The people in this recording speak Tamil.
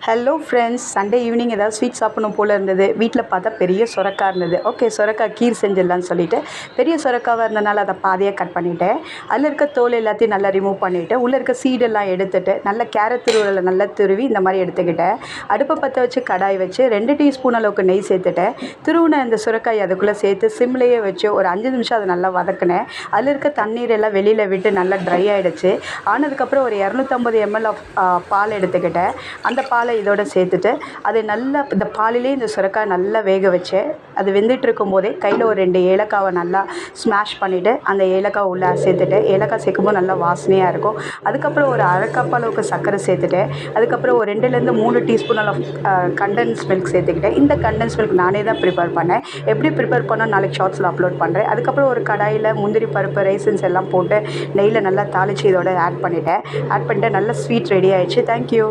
ஹலோ ஃப்ரெண்ட்ஸ், சண்டே ஈவினிங் ஏதாவது ஸ்வீட் சாப்பிடணும் போல் இருந்தது. வீட்டில் பார்த்தா பெரிய சொரக்காய் இருந்தது. ஓகே, சொரக்காய் கீர் செஞ்சிடலான்னு சொல்லிட்டு பெரிய சொரக்காவாக இருந்தனால அதை பாதியாக கட் பண்ணிவிட்டேன். அதில் இருக்க தோல் எல்லாத்தையும் நல்லா ரிமூவ் பண்ணிவிட்டு உள்ளே இருக்க சீடெல்லாம் எடுத்துட்டு நல்லா கேரட் துருவலை நல்லா துருவி இந்த மாதிரி எடுத்துக்கிட்டேன். அடுப்பை பற்ற வச்சு கடாய் வச்சு 2 டீஸ்பூன் அளவுக்கு நெய் சேர்த்துட்டேன். துருவின இந்த சுரக்காய் அதுக்குள்ளே சேர்த்து சிம்லேயே வச்சு ஒரு 5 நிமிஷம் அதை நல்லா வதக்கினேன். அதில் இருக்க தண்ணீர் எல்லாம் வெளியில் விட்டு நல்லா ட்ரை ஆகிடுச்சு. ஆனதுக்கப்புறம் ஒரு 250 ml ஆஃப் பால் எடுத்துக்கிட்டேன். அந்த பாலை இதோட சேர்த்துட்டு அது நல்லா இந்த பாலிலே இந்த சுரக்காய் நல்லா வேக வச்சு அது வெந்துட்டு இருக்கும் போதே கையில் ஒரு 2 ஏலக்காவை நல்லா ஸ்மாஷ் பண்ணிவிட்டு அந்த ஏலக்காய் உள்ளே சேர்த்துட்டு ஏலக்காய் சேர்க்கும்போது நல்லா வாசனையாக இருக்கும். அதுக்கப்புறம் ஒரு அரை கப் அளவுக்கு சர்க்கரை சேர்த்துட்டு அதுக்கப்புறம் ஒரு 2லேருந்து 3 டீஸ்பூன் அளவு கண்டென்ஸ் மில்க் சேர்த்துக்கிட்டேன். இந்த கண்டென்ஸ் மில்க் நானே தான் ப்ரிப்பேர் பண்ணேன். எப்படி ப்ரிப்பேர் பண்ணால் நாளைக்கு ஷார்ட்ஸில் அப்லோட் பண்ணுறேன். அதுக்கப்புறம் ஒரு கடாயில் முந்திரி பருப்பு ரைசன்ஸ் எல்லாம் போட்டு நெய்யில் நல்லா தாளித்து இதோட ஆட் பண்ணிவிட்டு நல்லா ஸ்வீட் ரெடி ஆயிடுச்சு. தேங்க்யூ.